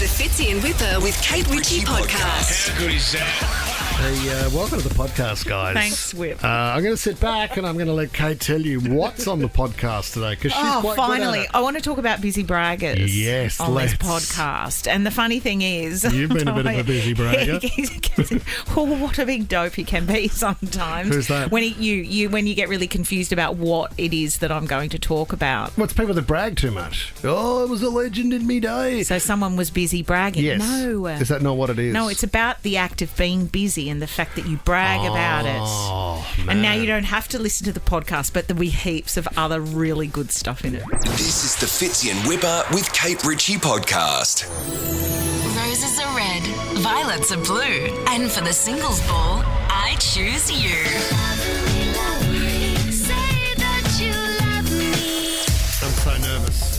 is the Fitzy and Whipper with Kate Ritchie podcast. How good is that? Hey, welcome to the podcast, guys. Thanks, Whip. I'm going to sit back and I'm going to let Kate tell you what's on the podcast today because she's quite finally. good at it. I want to talk about busy braggers Yes, on let's. this podcast. And the funny thing is... You've been a bit of a busy bragger. What a big dope he can be sometimes. Who's that? When you get really confused about what it is that I'm going to talk about. What's people that brag too much? Oh, it was a legend in me day. So someone was busy bragging. Yes. No. Is that not what it is? No, it's about the act of being busy and the fact that you brag about it. Oh, man. And now you don't have to listen to the podcast, but there'll be heaps of other really good stuff in it. This is the Fitzy and Whipper with Kate Ritchie podcast. Roses are red, violets are blue, and for the singles ball, I choose you. I'm so nervous.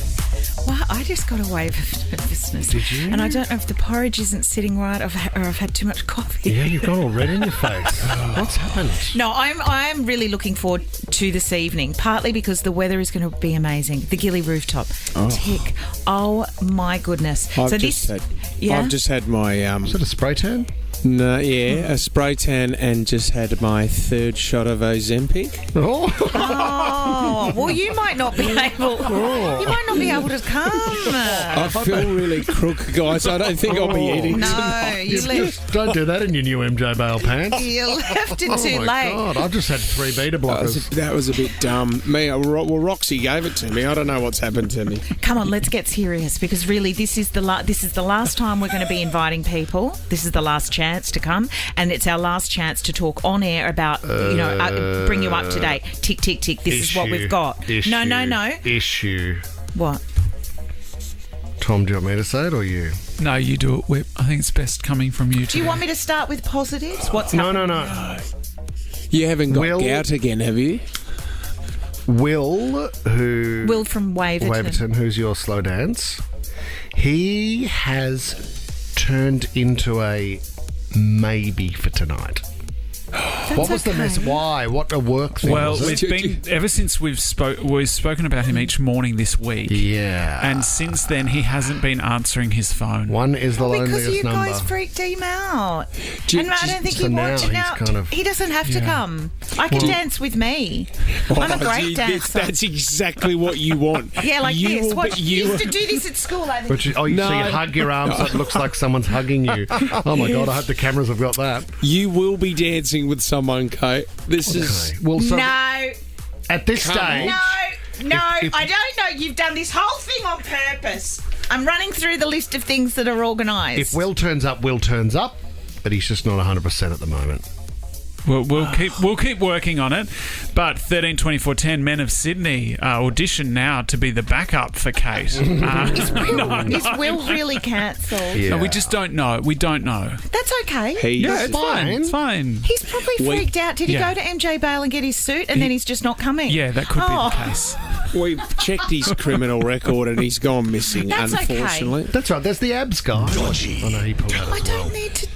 Wow, I just got a wave of nervousness. Did you? And I don't know if the porridge isn't sitting right or I've had too much coffee. Yeah, you've got all red in your face. What's happened? No, I'm really looking forward to this evening, partly because the weather is going to be amazing. The Gilly rooftop. Tick. Oh, my goodness. I've just had my Is it a spray tan? a spray tan and just had my third shot of Ozempic. Oh, well, you might not be able. You might not be able to come. I feel really crook, guys. I don't think I'll be eating No, tonight. you left. Don't do that in your new MJ Bale pants. You left it Oh too my late. God, I've just had 3 beta blockers. That was a bit dumb. Well, Roxy gave it to me. I don't know what's happened to me. Come on, let's get serious because really, this is the last time we're going to be inviting people. This is the last chance to come, and it's our last chance to talk on air about bring you up to date. Tick tick tick. This is what we've got. No. Issue. What? Tom, do you want me to say it or you? No, you do it, Whip. I think it's best coming from you. Do you want me to start with positives? What's No. You haven't got Will- gout again, have you? Will from Waverton. who's your slow dance, he has turned into a maybe for tonight. What was the mess? Why? What a work thing Well, was it? we've been ever since we've spoken about him each morning this week. Yeah. And since then, he hasn't been answering his phone. One is the Because loneliest you number. guys freaked him out. Ju- And I don't think so he now wants it he's now. kind of- He doesn't have to come. I can dance with me. I'm a great dancer. That's exactly what you want. Yeah, like You this. will What, be- you you used to do this at school. So you hug your arms so it looks like someone's hugging you. Oh my God, I hope the cameras have got that. You will be dancing with someone, Kate. This is... Well, so No, at this stage... no, if- I don't know. You've done this whole thing on purpose. I'm running through the list of things that are organised. If Will turns up, but he's just not 100% at the moment. We'll keep working on it. But 13-24-10 Men of Sydney audition now to be the backup for Kate. Is Will really cancelled? Yeah. No, we just don't know. We don't know. That's okay. It's fine. It's fine. He's probably freaked out. Did he go to MJ Bale and get his suit and then he's just not coming? Yeah, that could be the case. We've checked his criminal record and he's gone missing, That's okay. unfortunately. That's right, there's the abs guy. Dodgy. Oh no, he pulled out I as don't well. need to...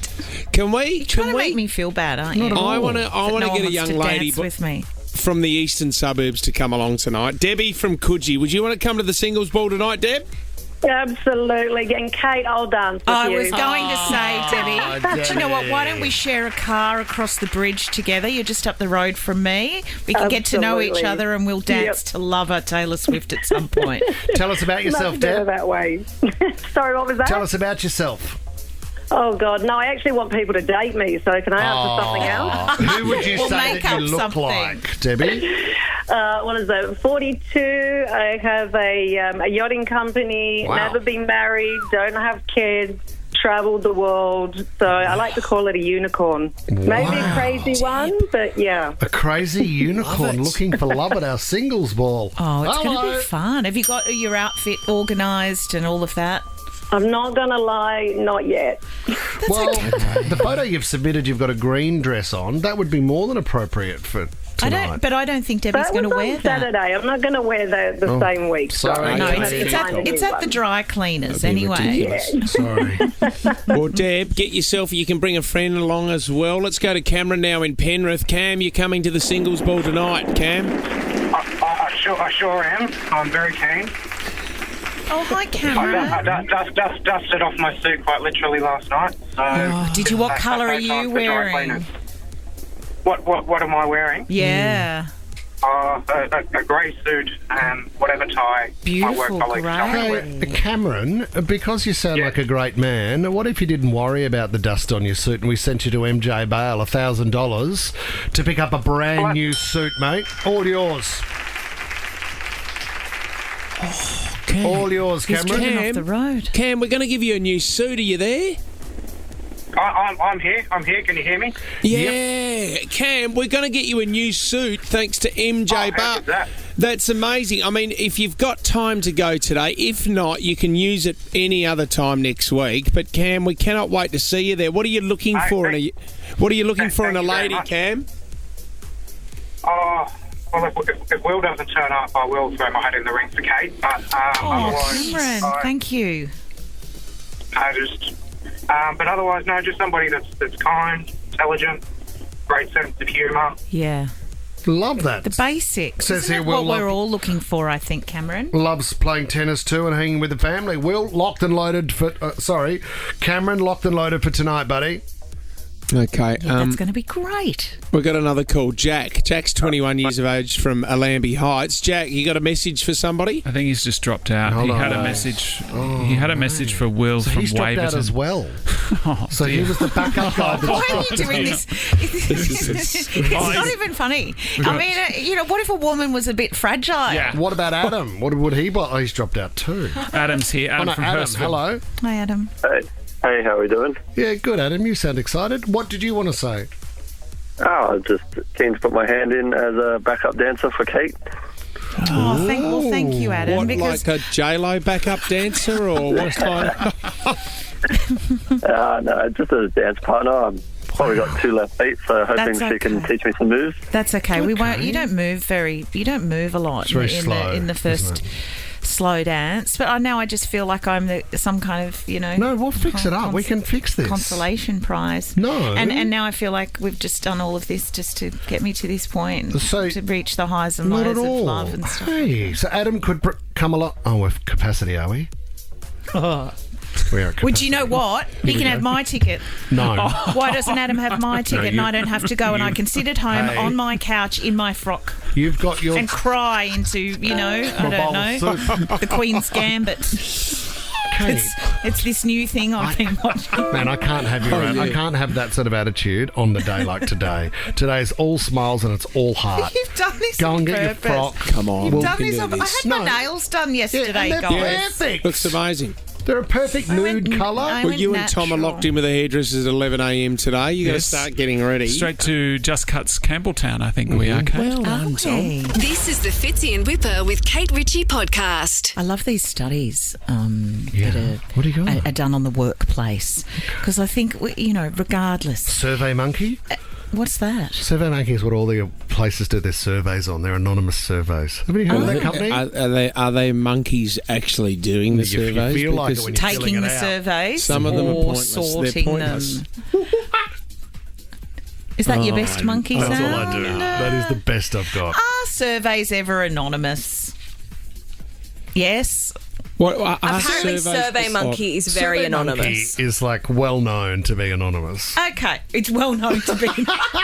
Can we? You're trying to make me feel bad, aren't you? I want to That no get one a wants young to lady dance with me. from the eastern suburbs to come along tonight. Debbie from Coogee. Would you want to come to the singles ball tonight, Deb? Absolutely. And Kate, I'll dance with I you. was going to say, Debbie, do you know what? Why don't we Debbie. share a car across the bridge together? You're just up the road from me. We can get to know each Absolutely. other and we'll dance to Lover Taylor Swift at some point. Tell us about yourself, Much better Deb. that way. Sorry, what was that? Tell us about yourself. Oh, God. No, I actually want people to date me, so can I answer something else? Who would you We'll say make that you up look something. like, Debbie? What is it? 42. I have a yachting company, Wow. never been married, don't have kids, travelled the world. So I like to call it a unicorn. Maybe a crazy one, but yeah. A crazy unicorn looking for love at our singles ball. Oh, it's going to Hello. be fun. Have you got your outfit organised and all of that? I'm not going to lie, not yet. Well, the photo you've submitted, you've got a green dress on. That would be more than appropriate for tonight. I don't think Debbie's That going was to on wear that. Saturday. I'm not going to wear the same week. sorry. No, Okay. it's at the dry cleaners That'd be anyway. ridiculous. Sorry. Well, Deb, get yourself. You can bring a friend along as well. Let's go to Cameron now in Penrith. Cam, you're coming to the singles ball tonight, Cam. I sure am. I'm very keen. Oh, hi, Cameron. I dusted off my suit quite literally last night. So Did you? What colour are you time for dry wearing? cleaners. What am I wearing? Yeah. A grey suit and whatever tie Beautiful, my work colleagues tell me to wear. Hey, Cameron, because you sound like a great man, what if you didn't worry about the dust on your suit and we sent you to MJ Bale $1,000 to pick up a brand new suit, mate? All yours. Cam. All yours, He's Cameron. driven off the road. Cam, we're going to give you a new suit. Are you there? I'm here. Can you hear me? Yeah. Cam, we're going to get you a new suit thanks to MJ How Bar. is that? That's amazing. I mean, if you've got time to go today, if not, you can use it any other time next week. But Cam, we cannot wait to see you there. What are you looking for in a lady, much. Cam? Oh, well, if Will doesn't turn up, I will throw my hat in the ring for Kate. But otherwise, Cameron, thank you. But otherwise, no, just somebody that's kind, intelligent, great sense of humour. Yeah. Love that. The basics. Says Isn't here, that Will what we're all looking for, I think, Cameron? Loves playing tennis too and hanging with the family. Will, locked and loaded for... Cameron, locked and loaded for tonight, buddy. Okay. Yeah, that's going to be great. We've got another call. Jack. Jack's 21 years of age from Allambie Heights. Jack, you got a message for somebody? I think he's just dropped out. Hold He on. had a message. He had a message for Will So from he's dropped out Waverton. as well. Oh, So he dear. was the backup guy. Why are you doing this? It's not even funny. I mean, what if a woman was a bit fragile? Yeah. What about Adam? What would he buy? Oh, he's dropped out too. Adam's here. Adam from Adam, Hurstville. hello. Hi, Adam. Hey, how are we doing? Yeah, good, Adam. You sound excited. What did you want to say? Oh, just keen to put my hand in as a backup dancer for Kate. Oh, thank you, Adam. What, because like a J-Lo backup dancer or what kind of... No, just a dance partner. I've probably got 2 left feet, so hoping That's she can okay. teach me some moves. that's okay. We won't. You don't move a lot It's very in slow, the first isn't slow dance. But now I just feel like I'm some kind of No, we'll fix it up. We can fix this. consolation prize. No. And now I feel like we've just done all of this just to get me to this point, So- to reach the highs and Not lows at of all. love and stuff. Hey, so Adam could come along. Oh, we're capacity, are we? We are at Would you know what? He can have my ticket. No. Why doesn't Adam have my ticket and I don't have to go and I can sit at home Hey. on my couch in my frock You've got your... and cry into, I don't know, the Queen's Gambit. Kate. It's this new thing I've been watching. Man, I can't have you. I can't have that sort of attitude on the day like today. Today's all smiles and it's all heart. You've done this Go on and get your purpose. frock. Come on. You've we done can this do on... I this. had my No. nails done yesterday, and they're guys. perfect. Looks amazing. They're a perfect nude colour. I Well, went you and Tom are natural. locked in with the hairdressers at 11 a.m. today. You got to Yes. start getting ready. Straight to Just Cuts Campbelltown, I think we are, Kate. Well Are done, Tom. we? This is the Fitzy and Whipper with Kate Ritchie podcast. I love these studies Yeah. that What do you got? are done on the workplace because I think, regardless. Survey Monkey? What's that? Survey Monkey is what all the places do their surveys on. They're anonymous surveys. Have you heard of that company? Are they monkeys actually doing the If you surveys? feel like it Because when you're filling Taking it the out. surveys some of them are or pointless. They're sorting pointless. them. Is that your best monkey That's sound? all I do. That is the best I've got. Are surveys ever anonymous? Yes. What, are Apparently, surveys- Survey Monkey is very Survey anonymous. Monkey is like well known to be anonymous. Okay. It's well known to be.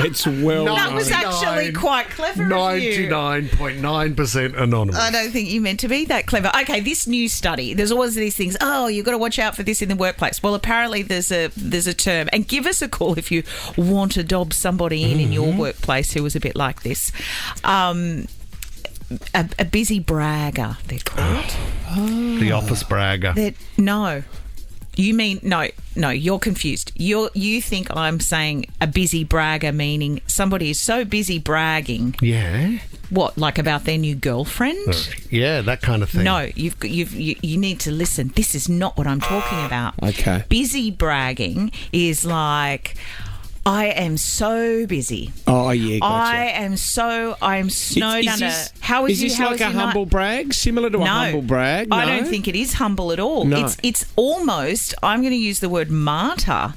It's well That known. was actually quite clever of you. 99.9% anonymous. I don't think you meant to be that clever. Okay, this new study. There's always these things. Oh, you've got to watch out for this in the workplace. Well, apparently there's a term. And give us a call if you want to dob somebody in your workplace who was a bit like this. A busy bragger, they're called. The office bragger. No. You mean no, you're confused. You think I'm saying a busy bragger, meaning somebody is so busy bragging. Yeah. What, like about their new girlfriend? Yeah, that kind of thing. No, you need to listen. This is not what I'm talking about. Okay. Busy bragging is like, I am so busy. Oh, yeah, gotcha. I am snowed under. How is this how like is a your humble night? brag? Similar to a No. humble brag? I No? don't think it is humble at all. No. It's almost, I'm going to use the word martyr.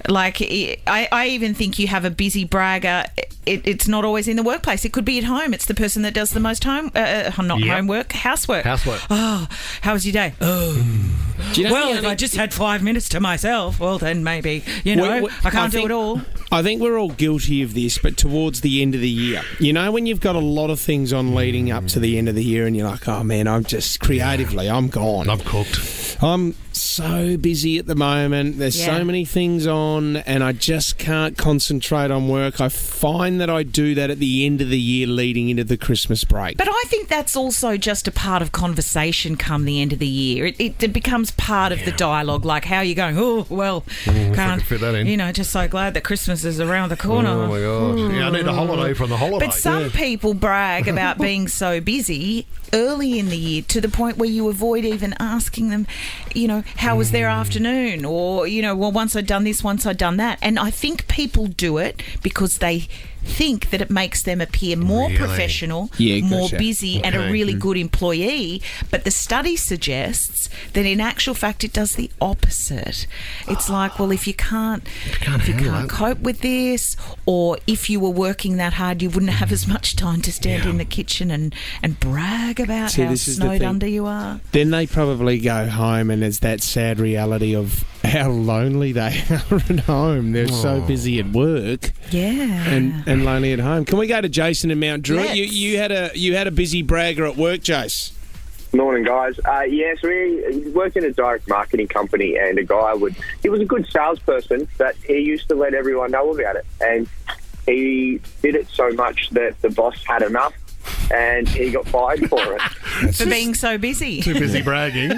Like, I even think you have a busy bragger. It's not always in the workplace. It could be at home. It's the person that does the most homework, housework. Oh, how was your day? Oh. Do you know well, if I just had 5 minutes to myself, well, then maybe, I can't do it all. I think we're all guilty of this, but towards the end of the year. You know, when you've got a lot of things on leading up to the end of the year and you're like, oh, man, I'm just creatively, I'm gone. I'm cooked. I'm so busy at the moment. There's so many things on and I just can't concentrate on work. I find that I do that at the end of the year leading into the Christmas break. But I think that's also just a part of conversation come the end of the year. It becomes part of the dialogue, like, how are you going? Oh, well, can't fit that in. Just so glad that Christmas is around the corner. Oh, my gosh. Yeah, I need a holiday from the holiday. But some people brag about being so busy early in the year to the point where you avoid even asking them, how was their afternoon? Or, well, once I'd done this, once I'd done that. And I think people do it because they think that it makes them appear more professional, more busy, and a really good employee. But the study suggests that in actual fact it does the opposite. It's like, well, if you can't cope with this, or if you were working that hard, you wouldn't have as much time to stand in the kitchen and brag about how snowed under you are. Then they probably go home and there's that sad reality of how lonely they are at home. They're so busy at work. Yeah. And lonely at home. Can we go to Jason in Mount Druitt? You had a busy bragger at work, Jace. Morning, guys. So we worked in a direct marketing company, and a guy he was a good salesperson, but he used to let everyone know about it. And he did it so much that the boss had enough, and he got fired for it. For being so busy. Too busy bragging.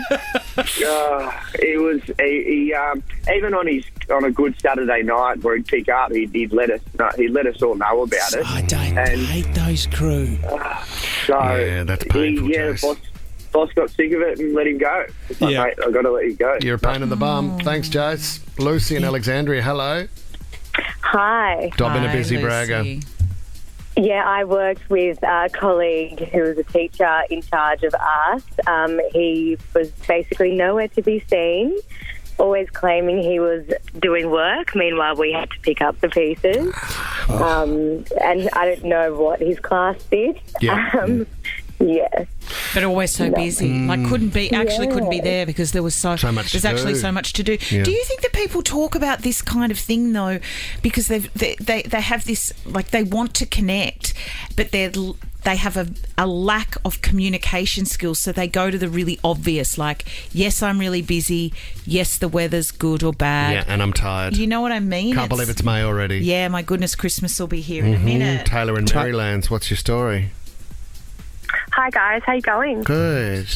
Even on a good Saturday night where he'd pick up, he'd let us all know about it. I hate those crew. That's painful, the boss got sick of it and let him go. It's like, mate, I've got to let you go. You're a pain in the bum. Thanks, Jace. Lucy in Alexandria, hello. Hi. Dob in a busy Lucy. bragger. Yeah, I worked with a colleague who was a teacher in charge of art. He was basically nowhere to be seen, always claiming he was doing work. Meanwhile, we had to pick up the pieces. And I don't know what his class did. Yeah. But always so busy. Like couldn't be there because there was so much. There's actually so much to do. Yeah. Do you think that people talk about this kind of thing though because they have this, like, they want to connect, but they have a lack of communication skills, so they go to the really obvious, like, yes, I'm really busy, yes, the weather's good or bad. Yeah, and I'm tired. You know what I mean? Can't believe it's May already. Yeah, my goodness, Christmas will be here in a minute. Taylor in Marylands, what's your story? Hi, guys. How you going? Good.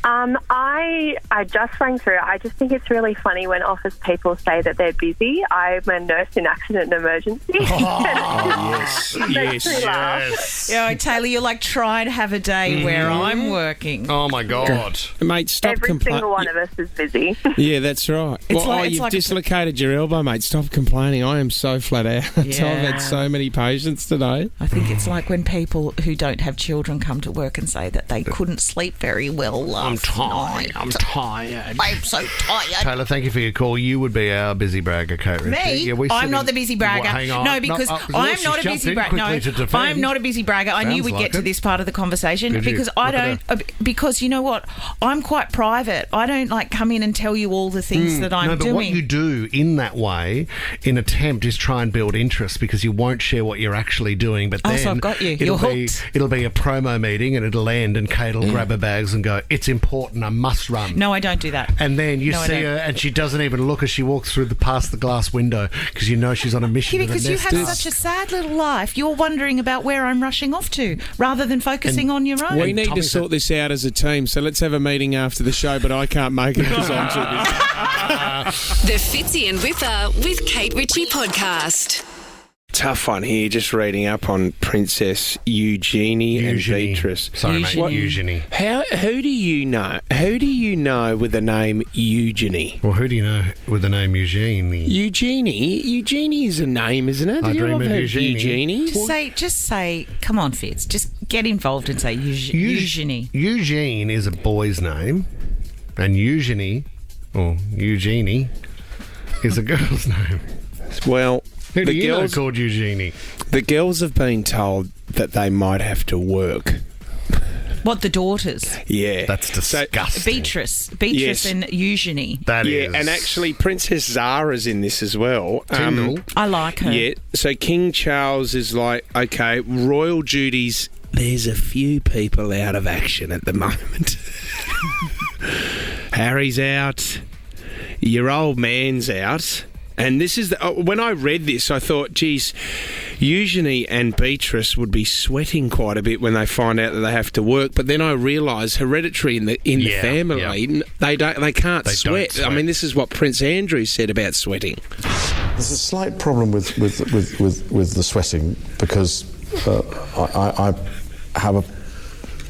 I just rang through. I just think it's really funny when office people say that they're busy. I'm a nurse in accident and emergency. Yes. Yeah, Taylor, you're like, try to have a day where I'm working. Oh, my God. Mate, stop Every complaining. single one of us is busy. Yeah, that's right. You've dislocated your elbow, mate. Stop complaining. I am so flat out. Yeah. I've had so many patients today. I think it's like when people who don't have children come to work and say that they couldn't sleep very well last night. I'm tired. I'm so tired. Taylor, thank you for your call. You would be our busy bragger, Kate Ritchie. Me? Yeah, I'm not the busy bragger. Hang on. No, because I'm not a busy bragger. No, I'm not a busy bragger. I knew we'd get to this part of the conversation because I don't. Because you know what? I'm quite private. I don't like come in and tell you all the things that I'm doing. No, but what you do in that way, in attempt, is try and build interest because you won't share what you're actually doing. But then so I've got you. You're hooked. It'll be a promo meeting and it'll end and Kate will grab her bags and go, it's important, I must run. No, I don't do that. And then you see her and she doesn't even look as she walks through past the glass window because you know she's on a mission. Yeah, because you have such a sad little life. You're wondering about where I'm rushing off to rather than focusing on your own. We need to sort this out as a team, so let's have a meeting after the show, but I can't make it because I'm too busy. The Fitzy and Whipper with Kate Ritchie podcast. Tough one here, just reading up on Princess Eugenie and Beatrice. Sorry, mate, Eugenie. Who do you know? Who do you know with the name Eugenie? Well, who do you know with the name Eugene? Eugenie is a name, isn't it? I dream of Eugenie. Just say, come on, Fitz, just get involved and say Eugenie. Eugene is a boy's name, and Eugenie, or Eugenie, is a girl's name. Well, Who do the you know girls called Eugenie? the girls have been told that they might have to work. What, the daughters? Yeah. That's disgusting. Beatrice Yes. and Eugenie. That Yeah, is. and actually Princess Zara's in this as well. Tyndall. I like her. Yeah, so King Charles is like, okay, royal duties, there's a few people out of action at the moment. Harry's out, your old man's out. And this is when I read this, I thought, geez, Eugenie and Beatrice would be sweating quite a bit when they find out that they have to work. But then I realised hereditary in the family, they can't sweat. I mean, this is what Prince Andrew said about sweating. There's a slight problem with the sweating because I have a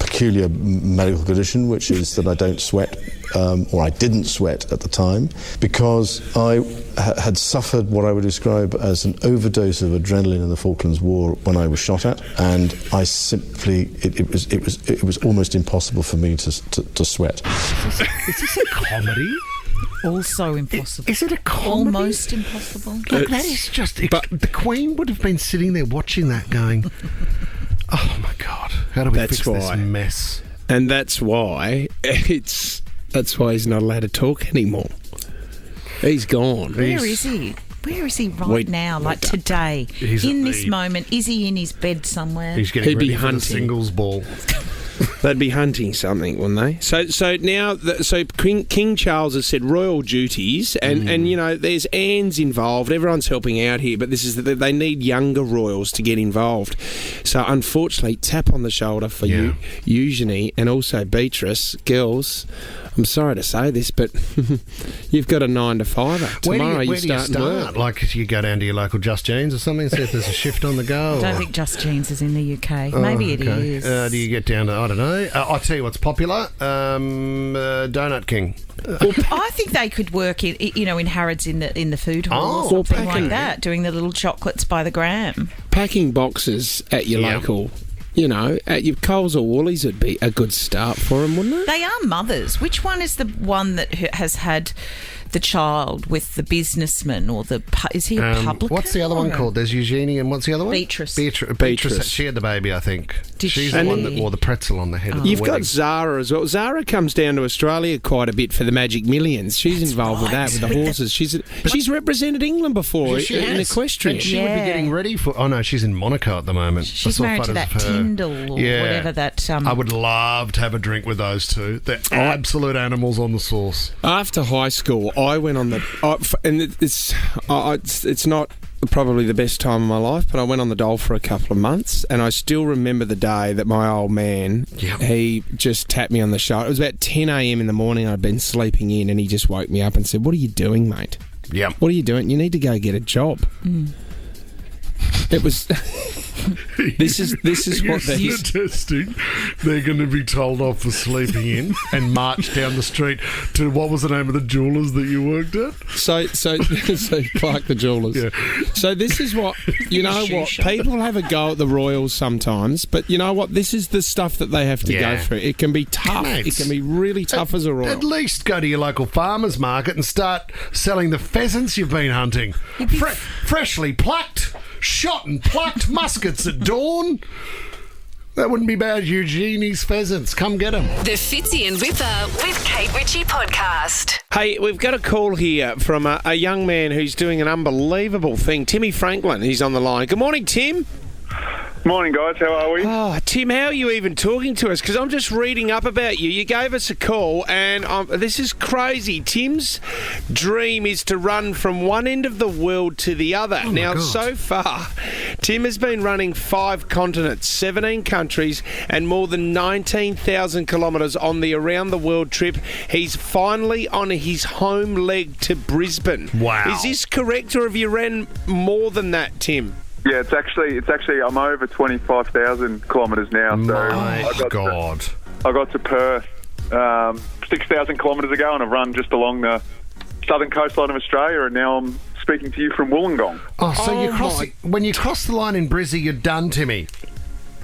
peculiar medical condition, which is that I don't sweat, or I didn't sweat at the time, because I had suffered what I would describe as an overdose of adrenaline in the Falklands War when I was shot at, and I simply it was almost impossible for me to sweat. Is this a comedy? Also impossible. Is it a comedy? Almost impossible. Look, that is just... the Queen would have been sitting there watching that going, oh, my God, how do we fix this mess? And that's why he's not allowed to talk anymore. He's gone. Where is he? Where is he right now? Like today? In this moment, is he in his bed somewhere? He's getting ready for the singles ball. They'd be hunting something, wouldn't they? So now, King Charles has said royal duties, and you know, there's Anne's involved. Everyone's helping out here, but this is they need younger royals to get involved. So unfortunately, tap on the shoulder for Eugenie and also Beatrice. Girls, I'm sorry to say this, but you've got a 9 to 5. Tomorrow where do you start start? Like, you go down to your local Just Jeans or something, see if there's a shift on the go. I don't think Just Jeans is in the UK. Maybe it is. Do you get down to, I don't know. I'll tell you what's popular. Donut King. I think they could work in Harrods in the food hall or something like that, doing the little chocolates by the gram. Packing boxes at your local, you know, at your Coles or Woolies would be a good start for them, wouldn't it? They are mothers. Which one is the one that has had the child with the businessman, or is he a publican? What's the other one called? There's Eugenie, and what's the other one? Beatrice. Beatrice. She had the baby, I think. She's the one that wore the pretzel on the head of the You've wedding. got Zara as well. Zara comes down to Australia quite a bit for the Magic Millions. She's involved with that, with the horses. She's represented England before in equestrian. And she would be getting ready for... Oh, no, she's in Monaco at the moment. She's married to that Tyndall or whatever that... I would love to have a drink with those two. They're absolute animals on the sauce. After high school, I went on it's not probably the best time of my life, but I went on the dole for a couple of months, and I still remember the day that my old man, he just tapped me on the shoulder. It was about 10 a.m. in the morning. I'd been sleeping in, and he just woke me up and said, "What are you doing, mate? Yeah. What are you doing? You need to go get a job." It was... This is what they're suggesting. They're going to be told off for sleeping in and march down the street to, what was the name of the jewellers that you worked at? So Clark the Jewellers. Yeah. So this is what, you know what, people have a go at the Royals sometimes, but you know what, this is the stuff that they have to go through. It can be tough. Mate, it can be really tough as a Royal. At least go to your local farmer's market and start selling the pheasants you've been hunting. Freshly plucked, shot and plucked muskets at dawn. That wouldn't be bad. Eugenie's pheasants. Come get them. The Fitzy and Whipper with Kate Ritchie podcast. Hey, we've got a call here from a young man who's doing an unbelievable thing. Timmy Franklin, he's on the line. Good morning, Tim. Morning, guys. How are we? Oh, Tim, how are you even talking to us? Because I'm just reading up about you. You gave us a call, and this is crazy. Tim's dream is to run from one end of the world to the other. Now, so far, Tim has been running 5 continents, 17 countries, and more than 19,000 kilometres on the around-the-world trip. He's finally on his home leg to Brisbane. Wow. Is this correct, or have you ran more than that, Tim? Yeah, it's actually I'm over 25,000 kilometres now. My God. I got to Perth 6,000 kilometres ago, and I've run just along the southern coastline of Australia, and now I'm speaking to you from Wollongong. Oh, so when you cross the line in Brizzy, you're done, Timmy?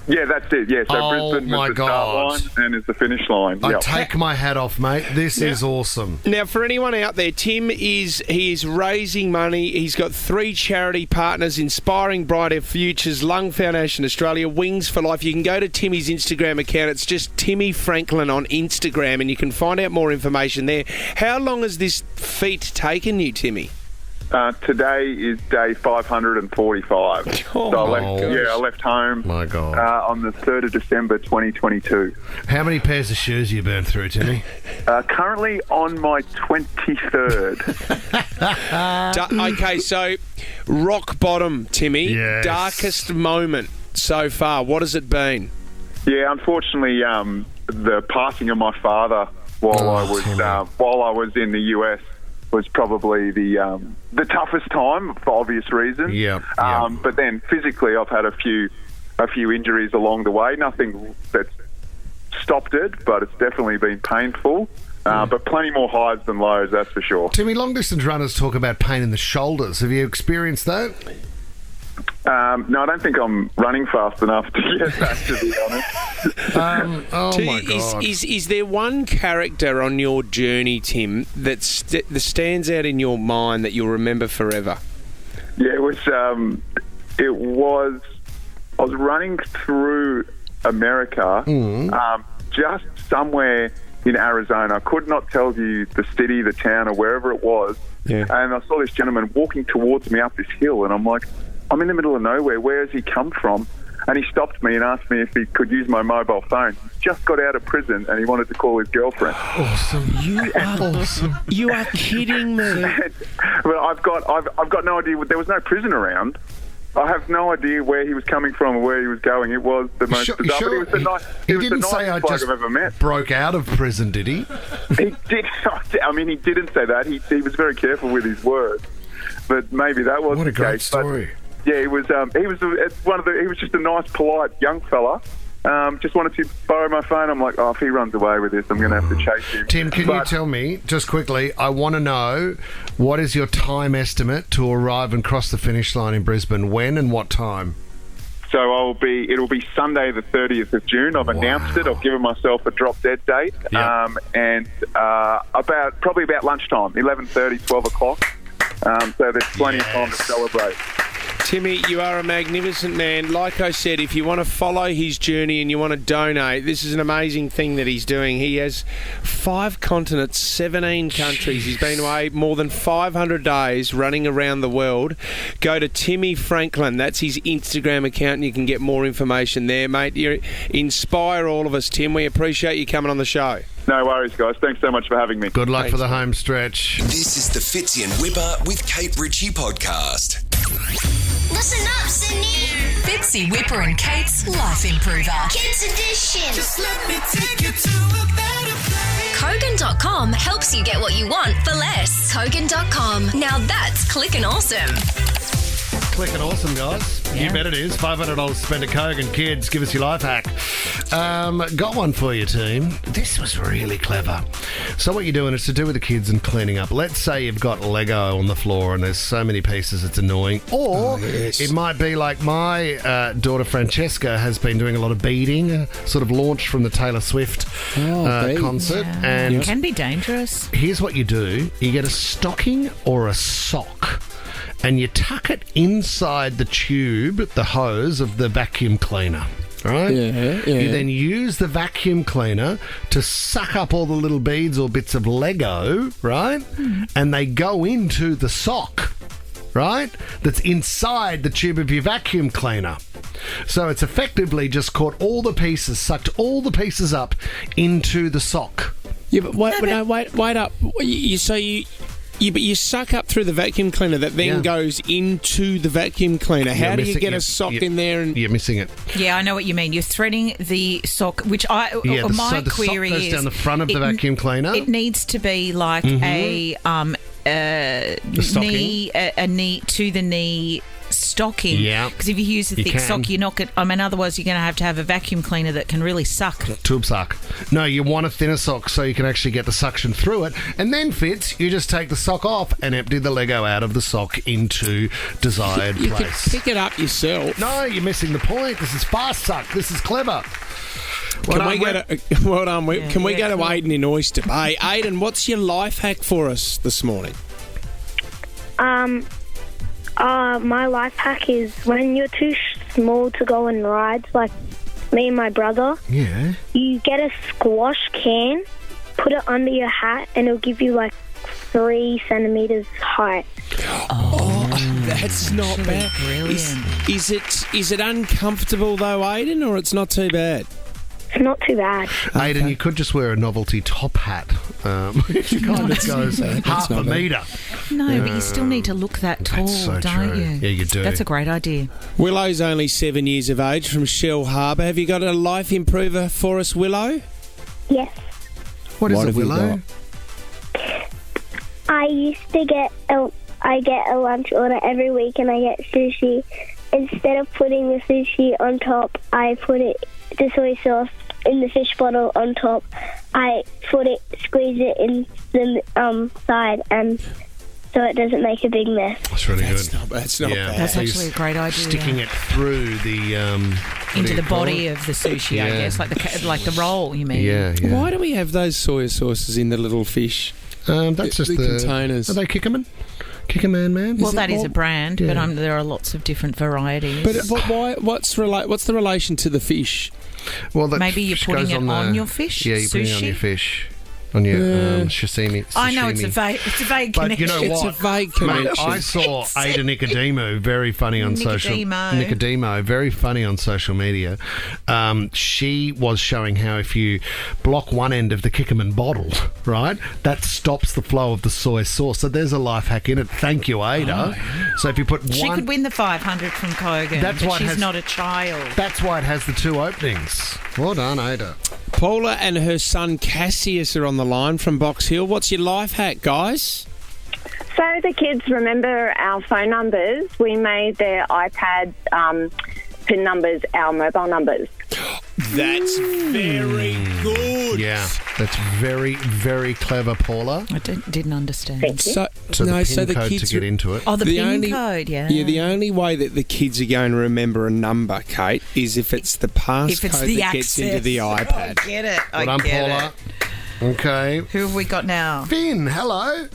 Yeah, that's it. Yeah, so Oh, Brisbane my was the start God. line and is the finish line. I Yep. take my hat off, mate. This is awesome. Now, for anyone out there, Tim is raising money. He's got 3 charity partners: Inspiring Brighter Futures, Lung Foundation Australia, Wings for Life. You can go to Timmy's Instagram account. It's just Timmy Franklin on Instagram, and you can find out more information there. How long has this feat taken you, Timmy? Today is day 545. Oh, so my I left home My God. on the 3rd of December 2022. How many pairs of shoes you burned through, Timmy? Currently on my 23rd. Okay, so rock bottom, Timmy. Yes. Darkest moment so far. What has it been? Yeah, unfortunately, the passing of my father while I was in the US was probably the toughest time for obvious reasons. Yeah. But then physically, I've had a few injuries along the way. Nothing that's stopped it, but it's definitely been painful. But plenty more highs than lows, that's for sure. Timmy, long-distance runners talk about pain in the shoulders. Have you experienced that? No, I don't think I'm running fast enough to get that, to be honest. My God. Is there one character on your journey, Tim, that stands out in your mind that you'll remember forever? Yeah, it was. I was running through America, just somewhere in Arizona. I could not tell you the city, the town, or wherever it was. Yeah. And I saw this gentleman walking towards me up this hill, and I'm like, I'm in the middle of nowhere. Where has he come from? And he stopped me and asked me if he could use my mobile phone. He just got out of prison and he wanted to call his girlfriend. Awesome. Awesome. You are kidding me. Well, I've got no idea. There was no prison around. I have no idea where he was coming from or where he was going. It was the most bizarre. But He didn't say I bloke just I've ever met. broke out of prison, did he? He did. I mean, he didn't say that. He was very careful with his words. But maybe that was What the a great case. story. But, yeah, he was just a nice, polite young fella. Just wanted to borrow my phone. I'm like, if he runs away with this, I'm going to have to chase him. Tim, can you tell me, just quickly, I want to know, what is your time estimate to arrive and cross the finish line in Brisbane? When and what time? So it'll be Sunday the 30th of June. I've announced it. I've given myself a drop dead date. Yep. And probably about lunchtime, 11:30, 12 o'clock. So there's plenty of time to celebrate. Timmy, you are a magnificent man. Like I said, if you want to follow his journey and you want to donate, this is an amazing thing that he's doing. He has 5 continents, 17 countries. He's been away more than 500 days running around the world. Go to Timmy Franklin. That's his Instagram account, and you can get more information there, mate. You inspire all of us, Tim. We appreciate you coming on the show. No worries, guys. Thanks so much for having me. Good luck for the home stretch. This is the Fitzy and Whipper with Kate Ritchie podcast. Listen up, Sydney. Fitzy, Whipper and Kate's Life Improver. Kids Edition. Just let me take you to a better place. Kogan.com helps you get what you want for less. Kogan.com. Now that's clicking awesome. Clicking awesome, guys. Yeah. You bet it is. $500 to spend at Kogan. Kids, give us your life hack. Got one for you, team. This was really clever. So what you're doing is to do with the kids and cleaning up. Let's say you've got Lego on the floor and there's so many pieces it's annoying. Or it might be like my daughter Francesca has been doing a lot of beading, sort of launched from the Taylor Swift concert. Yeah. And It can be dangerous. here's what you do. You get a stocking or a sock and you tuck it inside the tube, the hose of the vacuum cleaner. Right? Yeah. You then use the vacuum cleaner to suck up all the little beads or bits of Lego, right? And they go into the sock, right? That's inside the tube of your vacuum cleaner. So it's effectively just caught all the pieces, sucked all the pieces up into the sock. Yeah, but wait up. You suck up through the vacuum cleaner that then goes into the vacuum cleaner. How do you get a sock in there? And you're missing it. Yeah, I know what you mean. You're threading the sock, which my the query sock goes is down the front of the vacuum cleaner. It needs to be like a knee to the knee stocking. Yeah. Because if you use a You thick can. sock, you're not going to... I mean, otherwise you're going to have a vacuum cleaner that can really suck. Tube sock. No, you want a thinner sock so you can actually get the suction through it. And then, Fitz, you just take the sock off and empty the Lego out of the sock into desired You could place. pick it up yourself. No, you're missing the point. This is fast suck. This is clever. Can we go to Aidan in Oyster Bay? Aidan, what's your life hack for us this morning? My life hack is when you're too small to go on rides, like me and my brother, Yeah. you get a squash can, put it under your hat, and it'll give you like 3 centimetres height. Oh, that's not bad. Brilliant. Is it uncomfortable though, Aidan, or it's not too bad? It's not too bad. Aidan, you could just wear a novelty top hat. Which kind of goes half a metre. No, but you still need to look that tall, so don't true. you? Yeah, you do. That's a great idea. Willow's only 7 years of age from Shell Harbour. Have you got a life improver for us, Willow? Yes. What is What it, have you Willow? I used to get a lunch order every week, and I get sushi. Instead of putting the sushi on top, I put the soy sauce in the fish bottle on top. I squeeze it in the side, and so it doesn't make a big mess. That's really good. That's not bad. That's So actually a great idea. Sticking it through the into the body of the sushi, I guess, like the roll. You mean? Yeah, yeah. Why do we have those soy sauces in the little fish? That's just the the containers. Are they Kickerman? Kickerman, man? Well, that is a brand, but there are lots of different varieties. But why? What's the relation to the fish? Well, that maybe you're putting it on your fish. Yeah, you're putting it on sushi? your fish. On your sashimi. I know it's a vague But connection. you know what? It's a vague Mate, connection. I saw Ada Nicodemo, very funny on Nicodemo, very funny on social media. She was showing how if you block one end of the Kickerman bottle, right, that stops the flow of the soy sauce. So there's a life hack in it. Thank you, Ada. So if you put She one... could win the 500 from Kogan, That's but why it she's has- not a child. That's why it has the 2 openings. Well done, Ada. Paula and her son Cassius are on the line from Box Hill. What's your life hack, guys? So the kids remember our phone numbers. We made their iPad PIN numbers our mobile numbers. That's very good. Yeah, that's very, very clever, Paula. I didn't understand. So the PIN code to get into it. Oh, the PIN code, yeah. Yeah, the only way that the kids are going to remember a number, Kate, is if it's the passcode that gets into the iPad. I get it. Well done, Paula. Okay. Who have we got now? Finn, hello.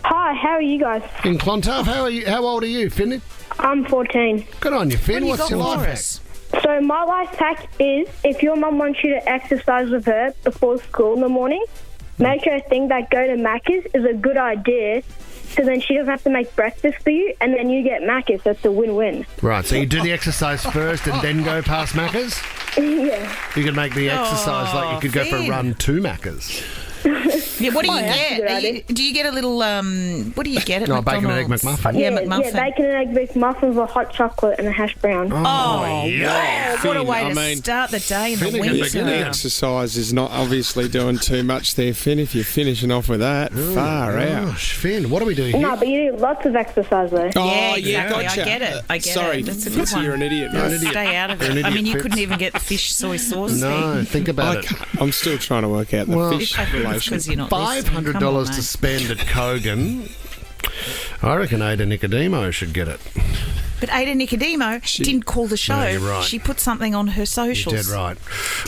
Hi, how are you guys? In Clontarf, how are you? How old are you, Finn? I'm 14. Good on you, Finn. What What's do you your got life for hack? us? So my life hack is if your mum wants you to exercise with her before school in the morning, make her think that go to Macca's is a good idea, so then she doesn't have to make breakfast for you, and then you get Macca's. That's a win-win. Right, so you do the exercise first and then go past Macca's? Yeah. You could make the exercise like you could go for a Finn. run to Macca's. Yeah, what do you that's a good idea. get? Do you get a little, what do you get at No, a bacon and egg McDonald's? McMuffin. Yeah, Yeah, McMuffin. bacon and egg McMuffin with a hot chocolate and a hash brown. Oh, yeah. wow. What a Finn, way I to mean, start the day in the Finn, you winter. can begin Exercise is not obviously doing too much there, Finn, if you're finishing off with that. Far out. Gosh, Finn, what do we do here? No, but you do lots of exercise though. Oh, Yeah, exactly. gotcha. I get it. I get Sorry, it. That's a good Fitzy, one. you're an idiot, You're an mate. idiot. Stay out of You're an it. I idiot, mean, you Fitz. couldn't even get the fish soy sauce No, thing. think about it. I'm still trying to work out the Well, fish I think it's relation. because you're not listening. $500 Come on, to mate. spend at Kogan. I reckon Ada Nicodemo should get it. But Ada Nicodemo didn't call the show. No, you're right. She put something on her socials. You're dead right.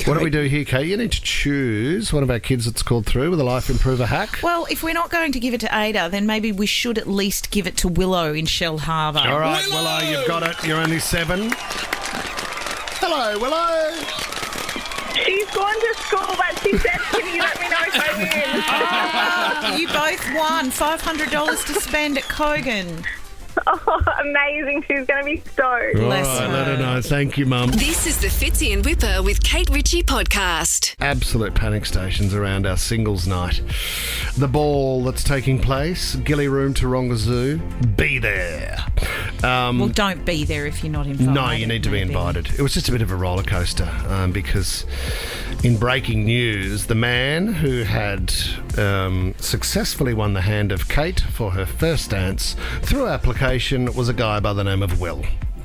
What do we do here, Kate? You need to choose one of our kids that's called through with a life improver hack. Well, if we're not going to give it to Ada, then maybe we should at least give it to Willow in Shell Harbour. All right, Willow, you've got it. You're only 7. Hello, Willow. She's gone to school, but she said, can you let me know if I win? You both won $500 to spend at Kogan. Oh, amazing. She's going to be stoked. Bless All right, her. let her know. Thank you, Mum. This is the Fitzy and Whipper with Kate Ritchie podcast. Absolute panic stations around our singles night. The ball that's taking place, Gilly Room, Taronga Zoo. Be there. Well, don't be there if you're not invited. No, you need to be maybe. invited. It was just a bit of a roller coaster because In breaking news, the man who had successfully won the hand of Kate for her first dance through application was a guy by the name of Will.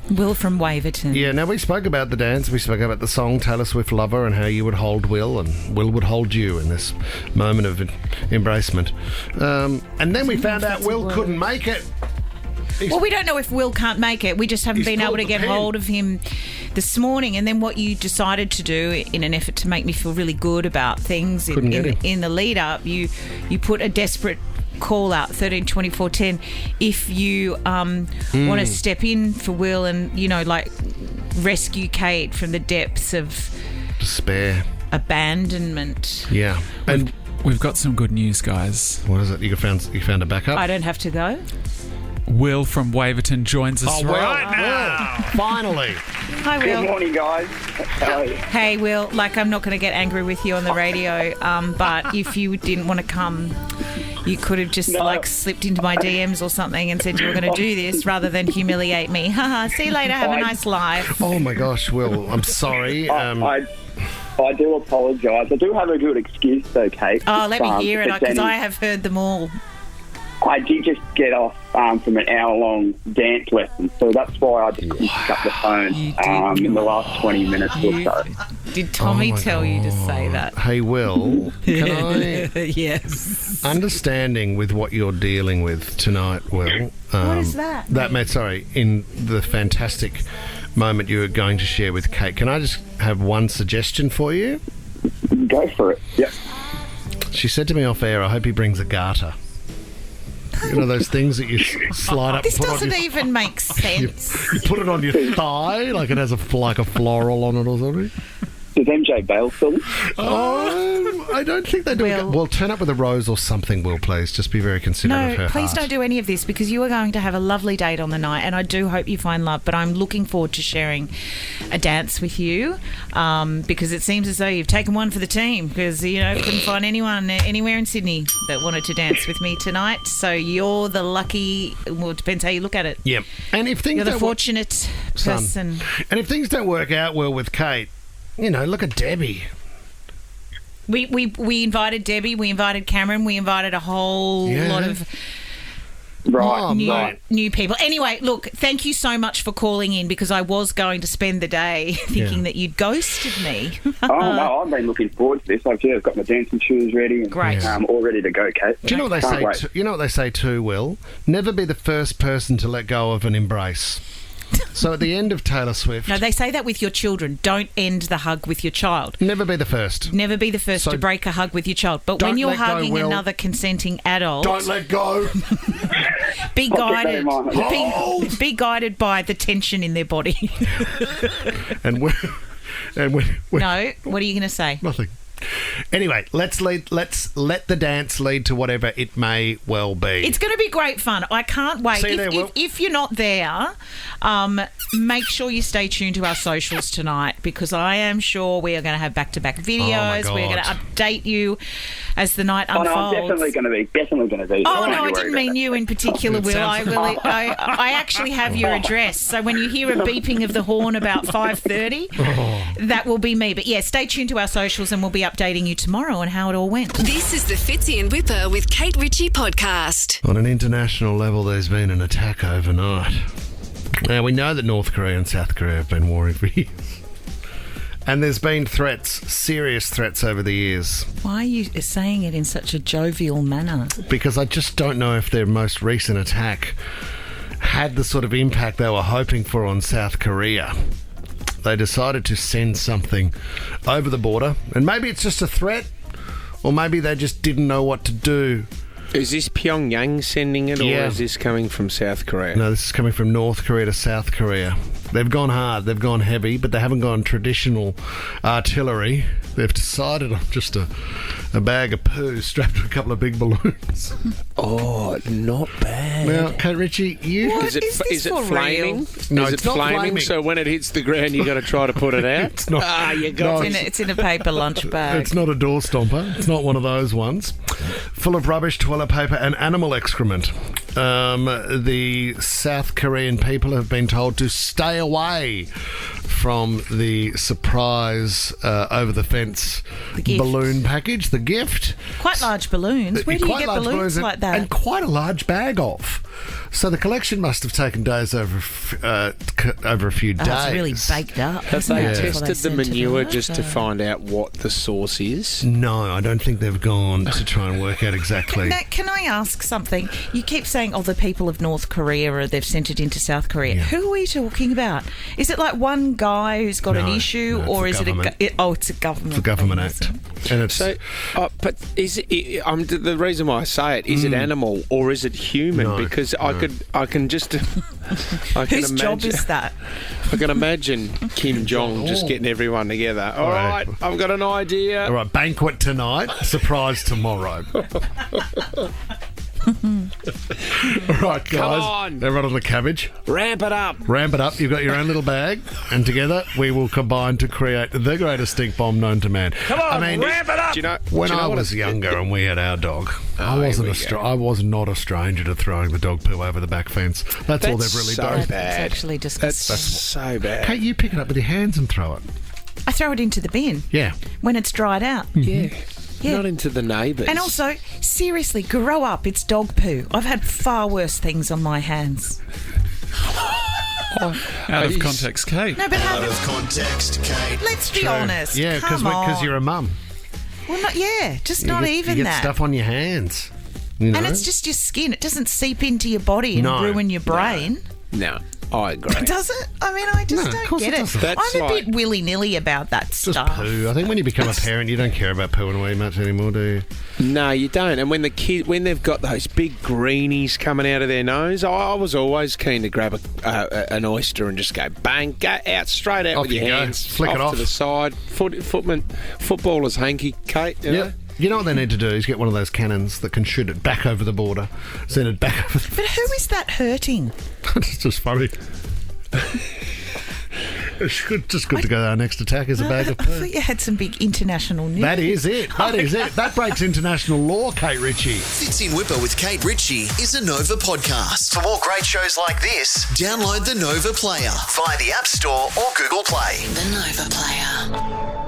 Will from Waverton. Yeah, now we spoke about the dance, we spoke about the song Taylor Swift Lover and how you would hold Will and Will would hold you in this moment of embracement. And then we found out Will couldn't make it. Well, we don't know if Will can't make it. We just haven't been able to get hold of him this morning. And then what you decided to do in an effort to make me feel really good about things in the lead up, you put a desperate call out 132410 if you want to step in for Will and, you know, like rescue Kate from the depths of despair, abandonment. Yeah. And we've got some good news, guys. What is it? You found a backup? I don't have to go. Will from Waverton joins us right now. Finally. Hi, Will. Good morning, guys. How are you? Hey, Will. Like, I'm not going to get angry with you on the radio, but if you didn't want to come, you could have just slipped into my DMs or something and said you were going to do this rather than humiliate me. Haha. See you later. Have a nice life. Oh my gosh, Will. I'm sorry. I do apologise. I do have a good excuse, though, Kate. Oh, let me hear it, because I have heard them all. I did just get off from an hour-long dance lesson, so that's why I just couldn't pick up the phone in the last 20 minutes or so. Did Tommy tell you to say that? Hey, Will, can I... Yes. Understanding with what you're dealing with tonight, Will... what is that? In the fantastic moment you were going to share with Kate, can I just have one suggestion for you? Go for it, yep. She said to me off air, I hope he brings a garter. You know those things that you slide up. This and put doesn't on your, even make sense. You put it on your thigh, like it has a floral on it or something. Does MJ Bale film? I don't think they do. Well, turn up with a rose or something, Will, please. Just be very considerate of her No, please heart. don't do any of this, because you are going to have a lovely date on the night, and I do hope you find love, but I'm looking forward to sharing a dance with you, because it seems as though you've taken one for the team, because, you know, couldn't find anyone anywhere in Sydney that wanted to dance with me tonight, so you're the lucky, well, it depends how you look at it. Yeah. And if things You're the don't fortunate person. And if things don't work out well with Kate, you know, look at Debbie. We invited Debbie, we invited Cameron, we invited a whole lot of new people. Anyway, look, thank you so much for calling in, because I was going to spend the day thinking that you'd ghosted me. Oh, no, I've been looking forward to this. I've got my dancing shoes ready and all ready to go, Kate. Do you know what they say? You know what they say too, Will? Never be the first person to let go of an embrace. So at the end of Taylor Swift... No, they say that with your children. Don't end the hug with your child. Never be the first. Never be the first to break a hug with your child. But when you're hugging another consenting adult... Don't let go. Be guided. Be guided by the tension in their body. No, what are you going to say? Nothing. Anyway, let's let the dance lead to whatever it may well be. It's going to be great fun. I can't wait. See you there, Will. If you're not there, make sure you stay tuned to our socials tonight, because I am sure we are going to have back-to-back videos. We're going to update you as the night unfolds. No, I'm definitely going to be. Oh, no, I didn't mean you in particular, Will. I actually have your address. So when you hear a beeping of the horn about 5:30, that will be me. But yeah, stay tuned to our socials and we'll be updating you tomorrow on how it all went. This is the Fitzy and Whipper with Kate Ritchie podcast. On an international level, there's been an attack overnight. Now, we know that North Korea and South Korea have been warring for years. And there's been serious threats over the years. Why are you saying it in such a jovial manner? Because I just don't know if their most recent attack had the sort of impact they were hoping for on South Korea. They decided to send something over the border, and maybe it's just a threat, or maybe they just didn't know what to do. Is this Pyongyang sending it, or is this coming from South Korea? No, this is coming from North Korea to South Korea. They've gone hard, they've gone heavy, but they haven't gone traditional artillery. They've decided on just a bag of poo strapped to a couple of big balloons. Oh, not bad. Now, Kate Ritchie, Is it flaming? No, is it's it not flaming? So when it hits the ground, you got to try to put it out. It's not. It's in a paper lunch bag. It's not a door stomper. It's not one of those ones. Full of rubbish, toilet paper, and animal excrement. The South Korean people have been told to stay away from the surprise over-the-fence gift. balloon package, the gift. Quite large balloons. Where do you get balloons like that? And quite a large bag of. So the collection must have taken days over a few days. It's really baked up. Have they tested the manure just to find out what the source is? No, I don't think they've gone to try and work out exactly. Now, can I ask something? You keep saying, the people of North Korea, or they've sent it into South Korea. Yeah. Who are we talking about? Is it like one guy who's got an issue, or is government. it's a government? It's a government act. And it's but is it? The reason why I say it is it animal or is it human? No, because no. I can just. Whose job is that? I can imagine Kim Jong just getting everyone together. All right, I've got an idea. All right, banquet tonight, surprise tomorrow. All right, guys. Come on. Everyone on the cabbage. Ramp it up. Ramp it up. You've got your own little bag, and together we will combine to create the greatest stink bomb known to man. Come on, ramp it up. When I was younger and we had our dog, I was not a stranger to throwing the dog poo over the back fence. That's all they've really done. Bad. It's actually disgusting. That's so bad. Can't you pick it up with your hands and throw it? I throw it into the bin. Yeah. When it's dried out. Yeah. Yeah. Not into the neighbours. And also, seriously, grow up. It's dog poo. I've had far worse things on my hands. Out of context, Kate. No, but Out of context, Kate. let's be honest. Yeah, because you're a mum. Well, not just You not get- even you get that. stuff on your hands. You know? And it's just your skin. It doesn't seep into your body and No. ruin your brain. No, I agree. Does it? I mean, I just No, of don't course get it it. doesn't. That's I'm a like- bit willy-nilly about that Just stuff. poo. I think when you become a parent, you don't care about pooing away much anymore, do you? No, you don't. And when when they've got those big greenies coming out of their nose, I was always keen to grab an oyster and just go bang, go out straight out Off with your you go. hands, Flick it off. to the side. Footballer's hanky, Kate. You know? You know what they need to do is get one of those cannons that can shoot it back over the border, send it back over. But who is that hurting? It's just funny. It's just good to go. Our next attack is a bag of I poo. thought you had some big international news. That is it. That is it. That breaks international law, Kate Ritchie. Fits in Whipper with Kate Ritchie is a Nova podcast. For more great shows like this, download the Nova Player via the App Store or Google Play. The Nova Player.